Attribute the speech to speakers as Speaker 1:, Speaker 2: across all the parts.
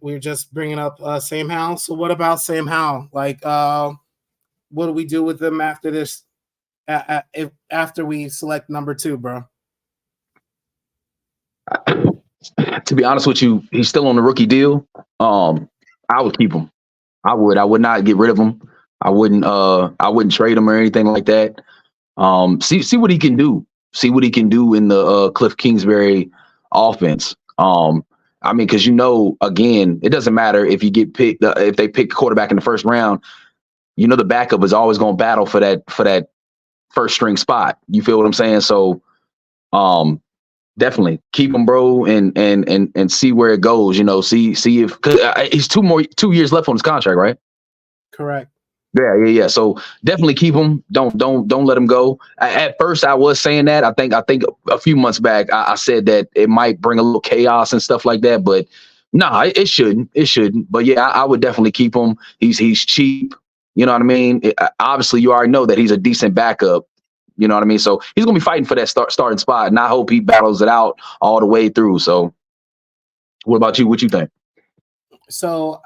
Speaker 1: We are just bringing up Sam Howell. So what about Sam Howell? Like, what do we do with them after this? After we select number 2, bro.
Speaker 2: To be honest with you, he's still on the rookie deal. I would keep him. I would. I would not get rid of him. I wouldn't. I wouldn't trade him or anything like that. See what he can do. See what he can do in the Cliff Kingsbury offense. I mean, because again, it doesn't matter if you get picked. If they pick a quarterback in the first round, the backup is always going to battle for that first string spot. You feel what I'm saying? So, definitely keep him, bro, and see where it goes. See if cause he's 2 years left on his contract, right?
Speaker 1: Correct.
Speaker 2: Yeah. So definitely keep him. Don't let him go. At first, I was saying that. I think a few months back, I said that it might bring a little chaos and stuff like that. But nah, it shouldn't. It shouldn't. But yeah, I would definitely keep him. He's cheap. You know what I mean? Obviously, you already know that he's a decent backup. You know what I mean? So he's gonna be fighting for that starting spot, and I hope he battles it out all the way through. So, what about you? What you think?
Speaker 1: So,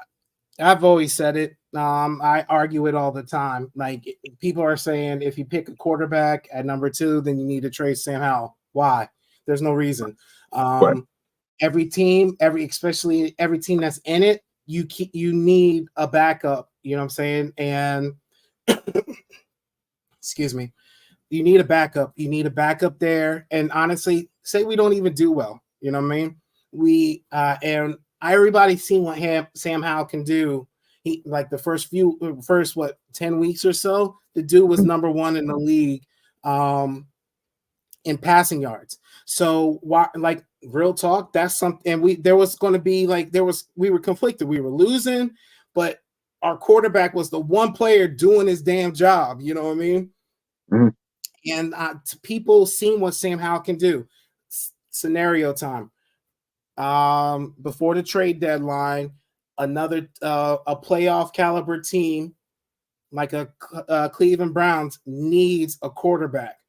Speaker 1: I've always said it. I argue it all the time. Like, people are saying if you pick a quarterback at number 2, then you need to trade Sam Howell. Why? There's no reason.
Speaker 2: Right.
Speaker 1: Every team, especially every team that's in it, you need a backup. You know what I'm saying? And excuse me, you need a backup. You need a backup there. And honestly, say we don't even do well. You know what I mean? And everybody's seen what Sam Howell can do. He, like, the first 10 weeks or so, the dude was number 1 in the league in passing yards. So, like, real talk, that's something. And we were conflicted. We were losing, but our quarterback was the one player doing his damn job. You know what I mean?
Speaker 2: Mm-hmm.
Speaker 1: And people seen what Sam Howell can do. Scenario time. Before the trade deadline, another a playoff caliber team like a Cleveland Browns needs a quarterback.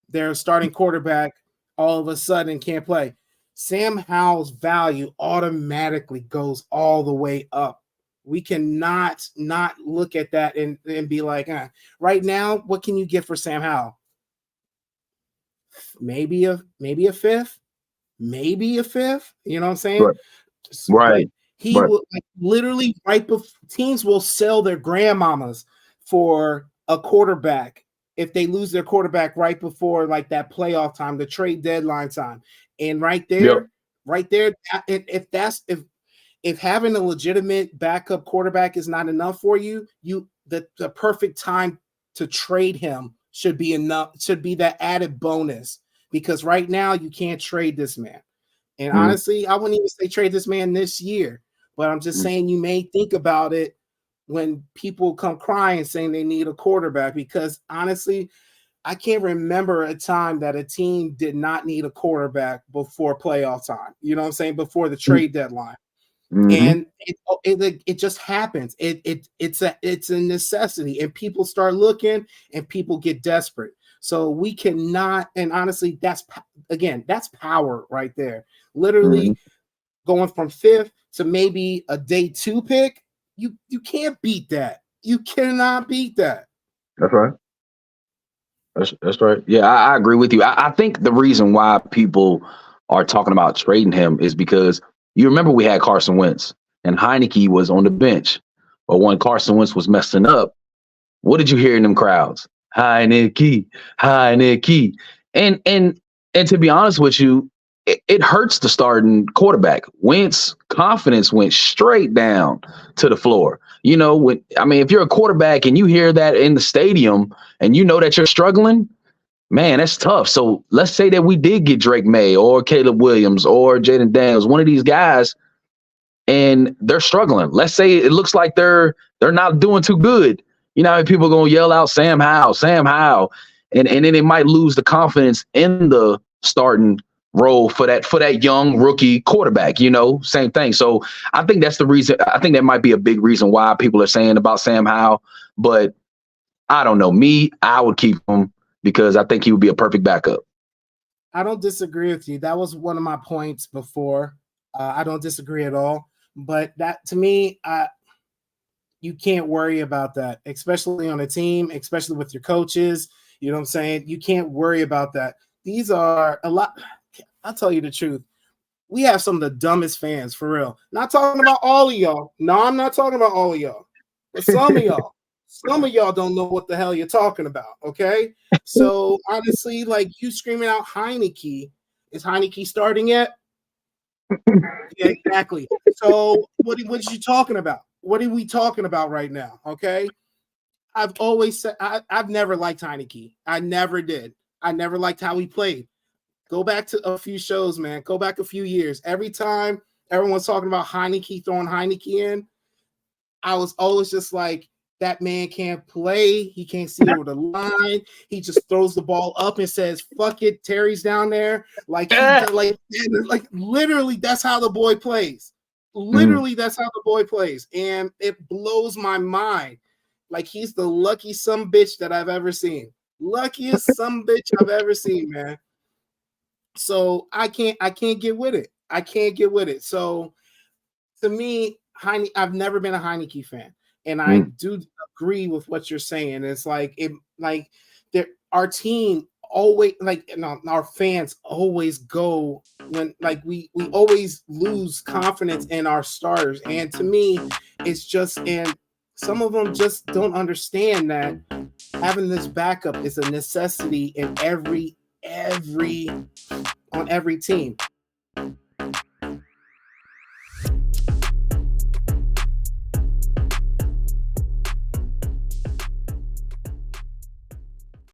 Speaker 1: Their starting quarterback all of a sudden can't play. Sam Howell's value automatically goes all the way up. We cannot not look at that and be like, right now, what can you get for Sam Howell? Maybe a fifth. Maybe a fifth. You know what I'm saying?
Speaker 2: Right.
Speaker 1: He will, like, literally right before teams will sell their grandmamas for a quarterback if they lose their quarterback right before, like, that playoff time, the trade deadline time. And right there, if having a legitimate backup quarterback is not enough for you, the perfect time to trade him should be enough, should be that added bonus, because right now you can't trade this man. And honestly, I wouldn't even say trade this man this year, but I'm just saying you may think about it when people come crying saying they need a quarterback, because honestly, I can't remember a time that a team did not need a quarterback before playoff time. You know what I'm saying? Before the trade deadline. And it just happens. It's a necessity, and people start looking and people get desperate. So we cannot, and honestly, that's power right there. Literally going from 5th to maybe a day 2 pick. You can't beat that. You cannot beat that.
Speaker 2: That's right. That's right. Yeah, I agree with you. I think the reason why people are talking about trading him is because you remember we had Carson Wentz and Heineke was on the bench. But when Carson Wentz was messing up, what did you hear in them crowds? Heineke, Heineke. And to be honest with you, it hurts the starting quarterback. Wentz confidence went straight down to the floor. If you're a quarterback and you hear that in the stadium and you know that you're struggling, man, that's tough. So let's say that we did get Drake May or Caleb Williams or Jaden Daniels, one of these guys, and they're struggling. Let's say it looks like they're not doing too good. People are going to yell out Sam Howell, and then they might lose the confidence in the starting role for that young rookie quarterback. Same thing. So I think that's the reason. I think that might be a big reason why people are saying about Sam Howell. But I don't know. I would keep him because I think he would be a perfect backup.
Speaker 1: I don't disagree with you. That was one of my points before. I don't disagree at all. But that to me, you can't worry about that, especially on a team, especially with your coaches. You know what I'm saying? You can't worry about that. These are a lot. I'll tell you the truth. We have some of the dumbest fans for real. Not talking about all of y'all. No, I'm not talking about all of y'all. But some of y'all. Some of y'all don't know what the hell you're talking about. Okay. So honestly, like you screaming out Heineke. Is Heineke starting yet? Yeah, exactly. So what are you talking about? What are we talking about right now? Okay. I've always said I've never liked Heineke. I never did. I never liked how he played. Go back to a few shows, man. Go back a few years. Every time everyone's talking about Heineke throwing Heineke in, I was always just like, that man can't play. He can't see over the line. He just throws the ball up and says, "Fuck it, Terry's down there." Like he like literally, that's how the boy plays. Literally, that's how the boy plays, and it blows my mind. Like he's the lucky some bitch that I've ever seen. Luckiest some bitch I've ever seen, man. So I can't get with it. I can't get with it. So to me, I've never been a Heineke fan, and I do agree with what you're saying. It's like our team always our fans always go when like we always lose confidence in our starters, and to me, it's just and some of them just don't understand that having this backup is a necessity in every on every team.